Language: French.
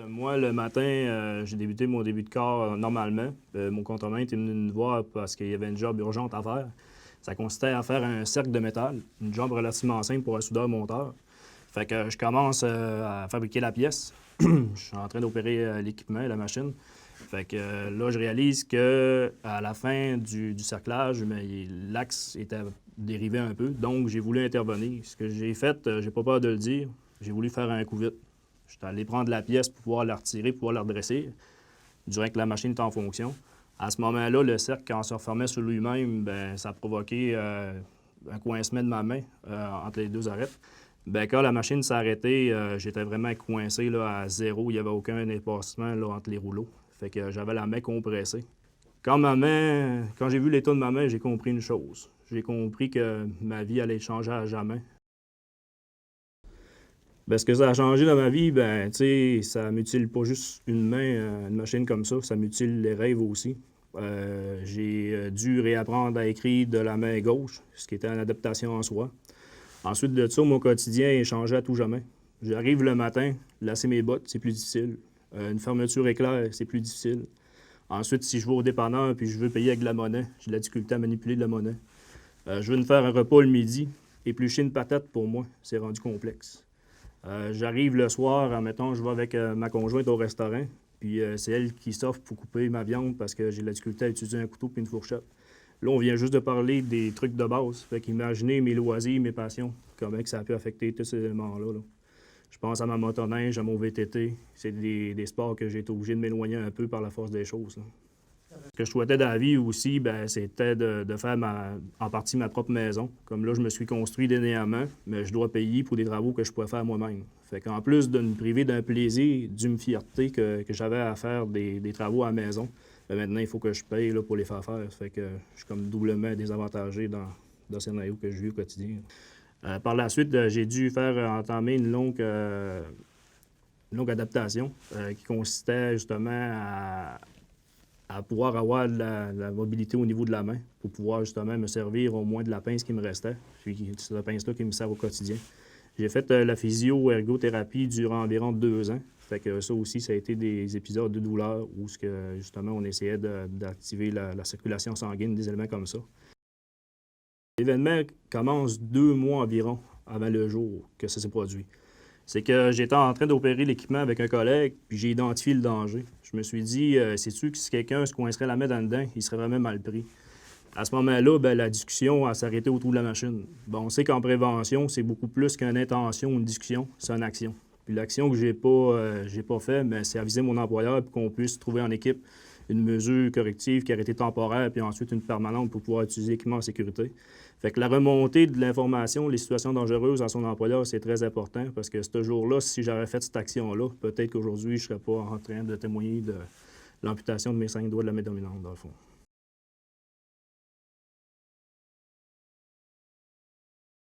Moi, le matin, j'ai débuté mon début de corps normalement. Mon contremaître est venu me voir parce qu'il y avait une job urgente à faire. Ça consistait à faire un cercle de métal, une job relativement simple pour un soudeur-monteur. Fait que je commence à fabriquer la pièce. Je suis en train d'opérer l'équipement, la machine. Fait que là, je réalise que à la fin du cerclage, l'axe était dérivé un peu, donc j'ai voulu intervenir. Ce que j'ai fait, j'ai pas peur de le dire, j'ai voulu faire un coup vite. Je suis allé prendre la pièce pour pouvoir la retirer, pour pouvoir la redresser, durant que la machine est en fonction. À ce moment-là, le cercle, quand on se refermait sur lui-même, ben, ça a provoqué un coincement de ma main entre les deux arêtes. Ben, quand la machine s'est arrêtée, j'étais vraiment coincé là, à zéro. Il n'y avait aucun épaissement là, entre les rouleaux. Fait que j'avais la main compressée. Quand j'ai vu l'état de ma main, j'ai compris une chose. J'ai compris que ma vie allait changer à jamais. Ben, ce que ça a changé dans ma vie, ben, tu sais, ça mutile pas juste une main, une machine comme ça mutile les rêves aussi. J'ai dû réapprendre à écrire de la main gauche, ce qui était une adaptation en soi. Ensuite de ça, mon quotidien est changé à tout jamais. J'arrive le matin, lasser mes bottes, c'est plus difficile. Une fermeture éclair, c'est plus difficile. Ensuite, si je vais au dépanneur puis je veux payer avec de la monnaie, j'ai de la difficulté à manipuler de la monnaie. Je veux me faire un repas le midi, éplucher une patate pour moi, c'est rendu complexe. J'arrive le soir, admettons, je vais avec ma conjointe au restaurant, puis c'est elle qui s'offre pour couper ma viande parce que j'ai de la difficulté à utiliser un couteau puis une fourchette. Là, on vient juste de parler des trucs de base. Fait qu'imaginez mes loisirs, mes passions, comment que ça a pu affecter tous ces éléments-là. Là. Je pense à ma motoneige, à mon VTT. C'est des sports que j'ai été obligé de m'éloigner un peu par la force des choses. Là. Ce que je souhaitais dans la vie aussi, ben, c'était de faire en partie ma propre maison. Comme là, je me suis construit dernièrement, mais je dois payer pour des travaux que je pourrais faire moi-même. Fait qu'en plus de me priver d'un plaisir, d'une fierté que j'avais à faire des travaux à la maison, ben maintenant, il faut que je paye là, pour les faire faire. Fait que je suis comme doublement désavantagé dans le scénario que je vis au quotidien. Par la suite, j'ai dû faire entamer une longue adaptation qui consistait justement à pouvoir avoir de la mobilité au niveau de la main pour pouvoir justement me servir au moins de la pince qui me restait, puis c'est la pince-là qui me sert au quotidien. J'ai fait la physio-ergothérapie durant environ 2 ans. Fait que ça aussi, ça a été des épisodes de douleur où justement on essayait d'activer la circulation sanguine, des éléments comme ça. L'événement commence 2 mois environ avant le jour que ça s'est produit. C'est que j'étais en train d'opérer l'équipement avec un collègue, puis j'ai identifié le danger. Je me suis dit, sais-tu que si quelqu'un se coincerait la main dans le dedans, il serait vraiment mal pris. À ce moment-là, ben, la discussion a s'arrêté autour de la machine. Bon, on sait qu'en prévention, c'est beaucoup plus qu'une intention ou une discussion, c'est une action. Puis l'action que j'ai pas fait, mais c'est aviser mon employeur pour qu'on puisse trouver en équipe une mesure corrective qui aurait été temporaire, puis ensuite une permanente pour pouvoir utiliser l'équipement en sécurité. Fait que la remontée de l'information, les situations dangereuses à son employeur, c'est très important parce que ce jour-là, si j'avais fait cette action-là, peut-être qu'aujourd'hui, je ne serais pas en train de témoigner de l'amputation de mes 5 doigts de la main dominante, dans le fond.